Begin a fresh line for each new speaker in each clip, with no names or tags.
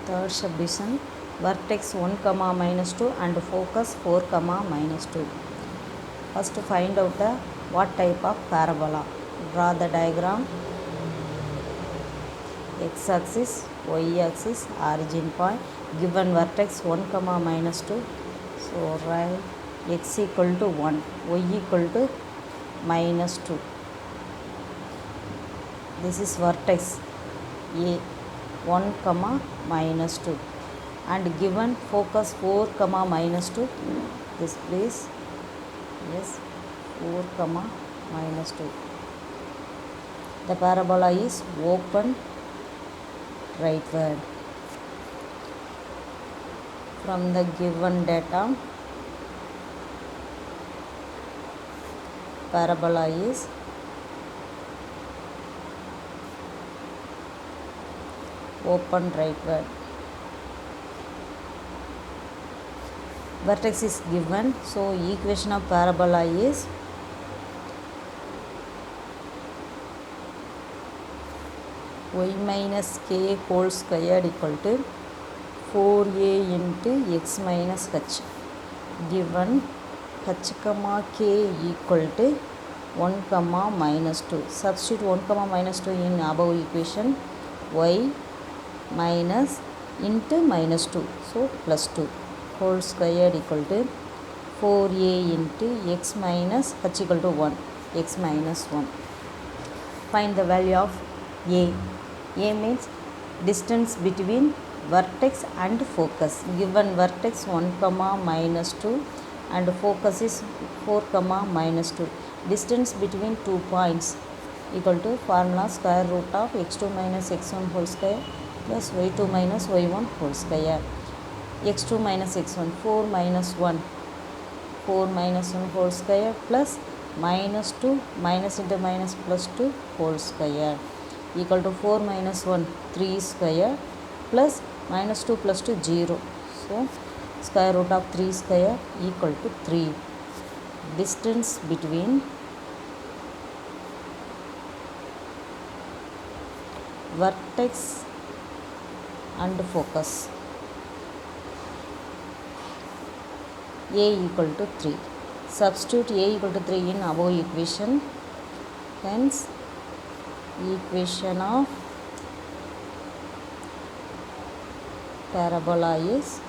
Third subdivision, vertex 1 comma minus 2 and focus 4 comma minus 2. First find out the what type of parabola. Draw the diagram. X axis, y axis, origin point, given vertex 1 comma minus 2. So write x equal to 1, y equal to minus 2. This is vertex A 1 comma minus 2 and given focus 4 comma minus 2. This place, yes, 4 comma minus 2. The parabola is open rightward. From the given data, parabola is open rightward. Vertex is given, so equation of parabola is y minus k whole squared equal to 4a into x minus h. Given h comma k equal to 1 comma minus 2. Substitute 1 comma minus 2 in above equation. Y minus into minus 2, so plus 2 whole squared equal to 4a into x minus h equal to 1, x minus 1. Find the value of a. A means distance between vertex and focus. Given vertex 1 comma minus 2 and focus is 4 comma minus 2. Distance between 2 points equal to formula square root of x2 minus x1 whole square plus y2 minus y1 whole square. x2 minus x1, 4 minus 1, 4 minus 1 whole square plus minus 2 minus into minus plus 2 whole square equal to 4 minus 1, 3 square plus minus 2 plus 2 0. So square root of 3 square equal to 3. Distance between vertex and focus, a equal to 3. Substitute a equal to 3 in above equation. Hence equation of parabola is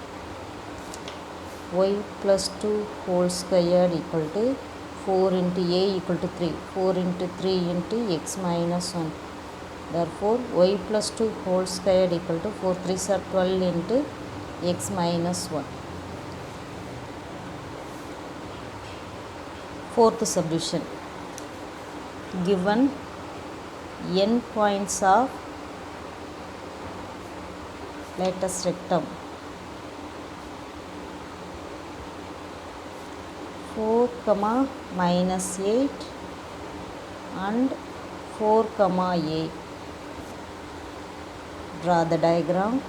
y plus 2 whole squared equal to 4 into a equal to 3, 4 into 3 into x minus 1. Therefore y plus 2 whole squared equal to 4 3s are 12 into x minus 1. Fourth subdivision, given n points of lattice rectum 4 comma minus 8 and 4 comma 8. Draw the diagram.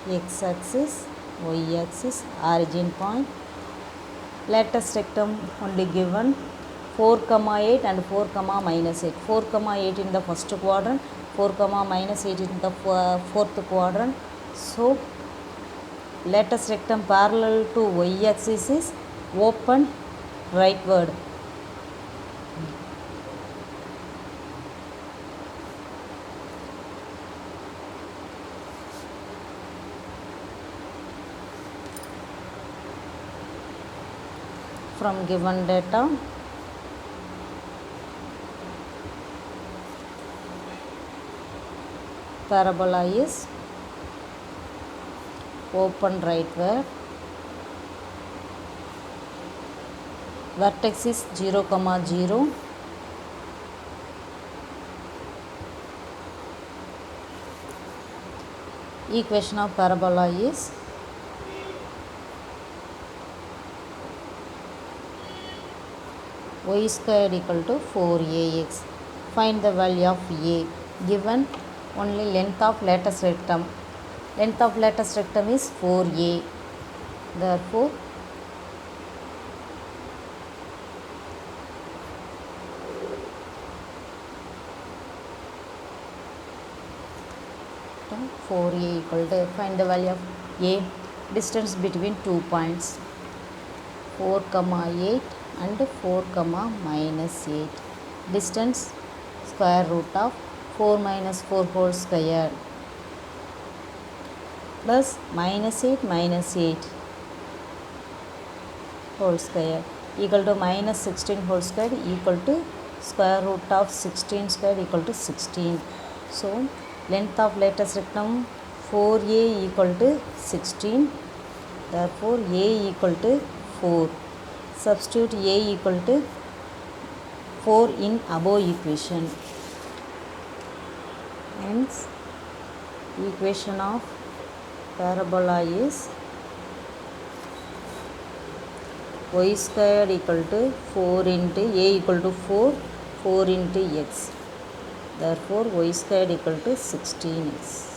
X axis, y axis, origin point. Lattice rectum only given 4 comma 8 and 4 comma minus 8. 4 comma 8 in the first quadrant, 4 comma minus 8 in the fourth quadrant. So lattice rectum parallel to y axis is open rightward. From given data, parabola is open rightward. Vertex is 0 comma 0. Equation of parabola is y squared equal to 4ax. Find the value of a. Given only length of lattice rectum. Length of lattice rectum is 4a. Therefore system. 4a equal to, find the value of a, distance between 2 points 4 comma 8 and 4 comma minus 8. Distance square root of 4 minus 4 whole square plus minus 8 whole square equal to minus 16 whole square equal to square root of 16 square equal to 16. So length of lattice rectum 4a equal to 16. Therefore a equal to 4. Substitute a equal to 4 in above equation. Hence equation of parabola is y squared equal to 4 into a equal to 4 into x. Therefore y squared equal to 16x.